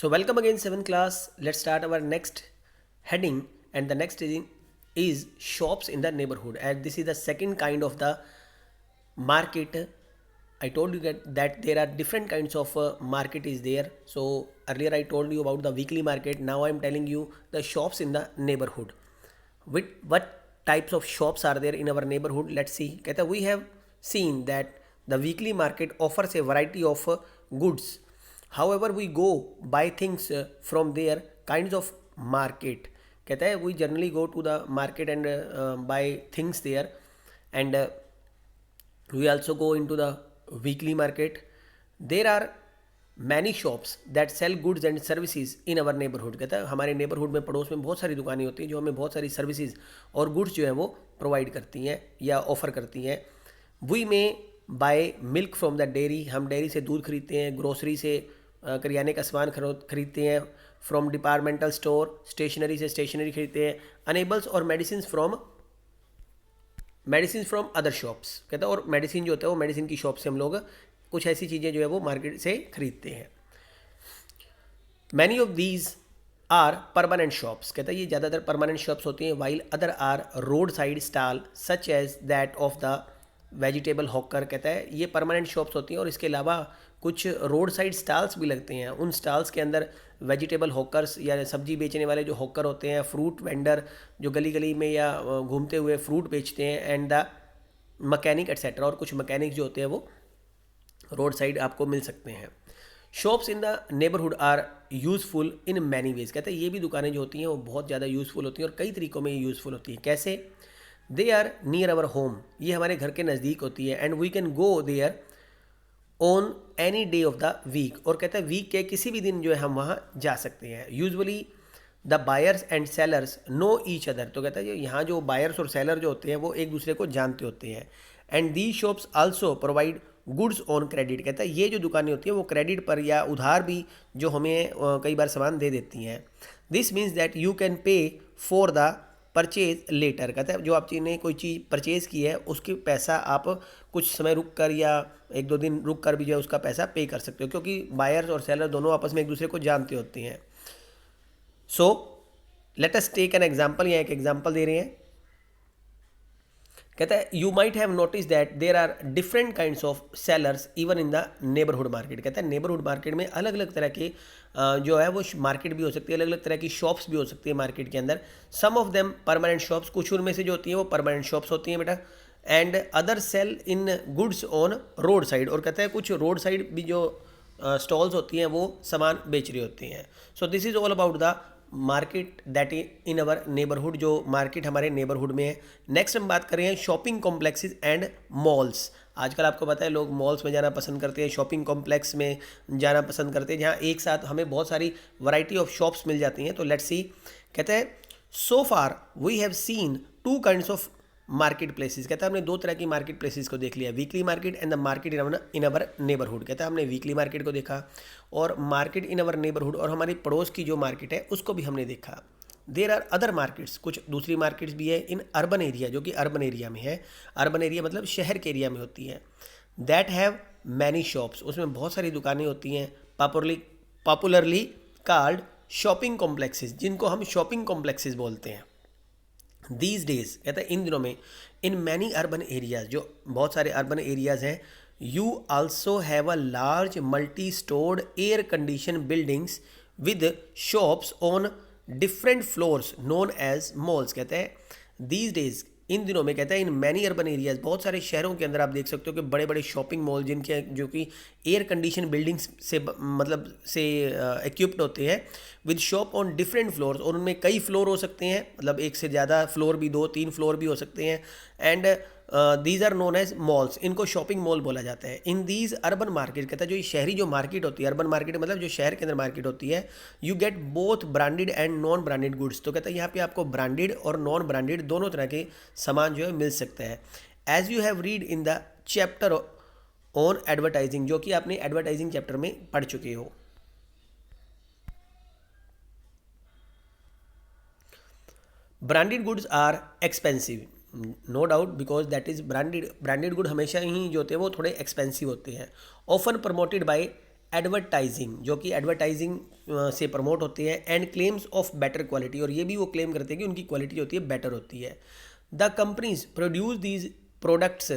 So welcome again 7th class. Let's start our next heading, and the next heading is shops in the neighborhood, and this is the second kind of the market. I told you that there are different kinds of market is there. So earlier I told you about the weekly market. Now I'm telling you the shops in the neighborhood. With what types of shops are there in our neighborhood? Let's see. कहता we have seen that the weekly market offers a variety of goods. However, we go buy things from their kinds of market. कहता है we generally go to the market and buy things there, and we also go into the weekly market. There are many shops that sell goods and services in our neighbourhood. कहता है हमारे neighbourhood में पड़ोस में बहुत सारी दुकानें होती हैं जो हमें बहुत सारी सर्विसेज और गुड्स जो है वो प्रोवाइड करती हैं या ऑफर करती हैं. We may buy milk from the dairy, हम डेयरी से दूध खरीदते हैं. ग्रोसरी से करियाने का सामान खरीदते हैं. फ्रॉम डिपार्टमेंटल स्टोर, स्टेशनरी से स्टेशनरी खरीदते हैं. अनेबल्स और मेडिसिन फ्रॉम अदर शॉप्स. कहता है और मेडिसिन जो होता है वो मेडिसिन की शॉप से हम लोग कुछ ऐसी चीज़ें जो है वो मार्केट से खरीदते हैं. Many of these are permanent shops. कहता है ये ज़्यादातर परमानेंट शॉप्स होती हैं. While other are road side stall such as that of the vegetable hawker. कहता है ये परमानेंट शॉप्स होती हैं और इसके अलावा कुछ रोड साइड स्टॉल्स भी लगते हैं. उन स्टॉल्स के अंदर वेजिटेबल हॉकर्स या सब्जी बेचने वाले जो हॉकर होते हैं, फ्रूट वेंडर जो गली गली में या घूमते हुए फ्रूट बेचते हैं, एंड द मकैनिक एट्सेट्रा, और कुछ मकैनिक जो होते हैं वो रोड साइड आपको मिल सकते हैं. Shops in the neighbourhood are useful in many ways. कहते हैं ये भी दुकानें जो होती हैं वो बहुत ज़्यादा यूज़फुल होती हैं और कई तरीक़ों में ये यूज़फुल होती हैं. कैसे? They are near our home, ये हमारे घर के नज़दीक होती है. And we can go there on any day of the week, और कहते हैं वीक के किसी भी दिन जो है हम वहाँ जा सकते हैं. Usually the buyers and sellers know each other. तो कहता है यहाँ जो बायर्स और सेलर जो होते हैं वो एक दूसरे को जानते होते हैं. And the shops also provide goods on credit. कहता है ये जो दुकानें होती हैं वो क्रेडिट पर या उधार भी जो हमें कई बार सामान दे देती हैं. This means that you can pay for the purchase later. कहता है जो आपने कोई चीज़ परचेज़ की है उसके पैसा आप कुछ समय रुक कर या एक दो दिन रुक कर भी जो है उसका पैसा पे कर सकते हो, क्योंकि बायर्स और सेलर दोनों आपस में एक दूसरे को जानते होते हैं. So let us take an example. यहाँ एक एग्जाम्पल दे रहे हैं. कहता है you might have notice that there are different kinds of sellers even in the neighbourhood market. कहता है नेबरहुड मार्केट में अलग अलग तरह के जो है वो मार्केट भी हो सकती है, अलग अलग तरह की शॉप्स भी हो सकती है मार्केट के अंदर. सम ऑफ देम परमानेंट शॉप्स, कुछ उनमें से जो होती हैं वो परमानेंट शॉप्स होती हैं बेटा. And other sell in goods on road side, और कहता है कुछ रोड साइड भी जो स्टॉल्स होती हैं वो सामान बेच रही होती हैं. So this is all about the market that in our neighbourhood, जो मार्केट हमारे नेबरहुड में है. नेक्स्ट हम बात कर रहे हैं शॉपिंग कॉम्प्लेक्सेस एंड मॉल्स. आजकल आपको पता है लोग मॉल्स में जाना पसंद करते हैं, शॉपिंग कॉम्प्लेक्स में जाना पसंद करते हैं जहाँ एक साथ हमें बहुत सारी वैरायटी ऑफ शॉप्स मिल जाती हैं. तो लेट्स सी. कहते हैं so far we have seen two kinds of market places. कहता है हमने दो तरह की मार्केट प्लेसेस को देख लिया, weekly market and the market in our neighbourhood. कहता है हमने वीकली मार्केट को देखा और मार्केट इन अवर नेबरहुड और हमारी पड़ोस की जो मार्केट है उसको भी हमने देखा. देर आर अदर मार्केट्स, कुछ दूसरी मार्केट्स भी है इन अर्बन एरिया, जो कि अर्बन एरिया में है. अर्बन एरिया मतलब शहर के एरिया में होती हैं. दैट हैव मैनी शॉप्स, उसमें बहुत सारी दुकानें होती हैं. पॉपुलरली कॉल्ड शॉपिंग कॉम्प्लेक्सेस, जिनको हम शॉपिंग कॉम्प्लेक्सेस बोलते हैं. दीज डेज, कहता है इन दिनों में, इन मैनी अर्बन एरियाज, जो बहुत सारे अर्बन एरियाज हैं, you also have a large multi storeyed air condition buildings with shops on different floors known as malls. कहते हैं दीज डेज, इन दिनों में, कहता है इन मैनी अर्बन एरियाज, बहुत सारे शहरों के अंदर आप देख सकते हो कि बड़े बड़े शॉपिंग मॉल जिनके जो कि एयर कंडीशन बिल्डिंग्स से मतलब से इक्विप्ड होते हैं, with shop on different floors, और उनमें कई फ्लोर हो सकते हैं, मतलब एक से ज़्यादा फ्लोर भी, 2-3 फ्लोर भी हो सकते हैं. And these are known as malls, इनको शॉपिंग मॉल बोला जाता है. इन दीज अर्बन मार्केट, कहता है जो शहरी जो मार्केट होती है, अर्बन मार्केट मतलब जो शहर के अंदर मार्केट होती है, you get both branded and non branded goods. तो कहता है यहाँ पे आपको ब्रांडेड और नॉन ब्रांडेड दोनों तरह के सामान जो है मिल सकता है. As you have read in the chapter on advertising, जो कि आपने एडवर्टाइजिंग चैप्टर में पढ़ चुके हो. Branded goods are expensive, no doubt, because that is branded good हमेशा ही जो होते हैं वो थोड़े एक्सपेंसिव होते हैं. ऑफन प्रमोटेड बाय एडवर्टाइजिंग, जो कि एडवर्टाइजिंग से प्रमोट होती है, and claims of better quality, और ये भी वो क्लेम करते हैं कि उनकी क्वालिटी होती है बेटर होती है। The companies produce these products,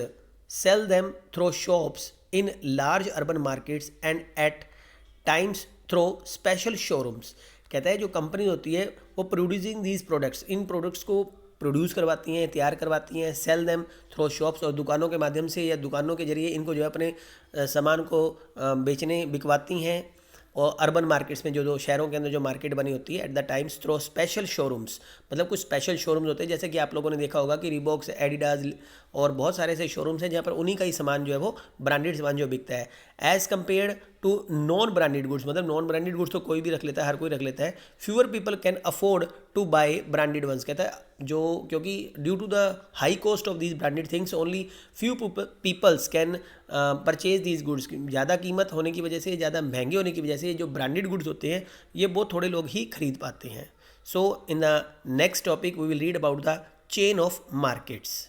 sell them through shops in large urban markets and at times through special showrooms. कहता है जो कंपनी होती है वो प्रोड्यूसिंग दीज प्रोडक्ट्स, इन प्रोडक्ट्स को प्रोड्यूस करवाती हैं, तैयार करवाती हैं, सेल देम थ्रो शॉप्स, और दुकानों के माध्यम से या दुकानों के जरिए इनको जो है अपने सामान को बेचने बिकवाती हैं। और अर्बन मार्केट्स में जो शहरों के अंदर जो मार्केट बनी होती है, at the times through special showrooms, मतलब कुछ स्पेशल शोरूम्स होते हैं, जैसे कि आप लोगों ने देखा होगा कि रिबॉक्स, एडिडास और बहुत सारे ऐसे शोरूम्स हैं जहाँ पर उन्हीं का ही सामान जो है वो ब्रांडेड सामान जो बिकता है, as compare to non branded goods. मतलब नॉन ब्रांडेड गुड्स तो कोई भी रख लेता है, हर कोई रख लेता है। Fewer people can afford to buy branded ones. कहता है जो, क्योंकि due to the high cost of these branded things only few peoples can purchase these goods. ज़्यादा कीमत होने की वजह से, ज़्यादा महंगे होने की वजह से जो ब्रांडेड गुड्स होते हैं ये बहुत थोड़े लोग ही खरीद पाते हैं। So in the next topic we will read about the chain of markets.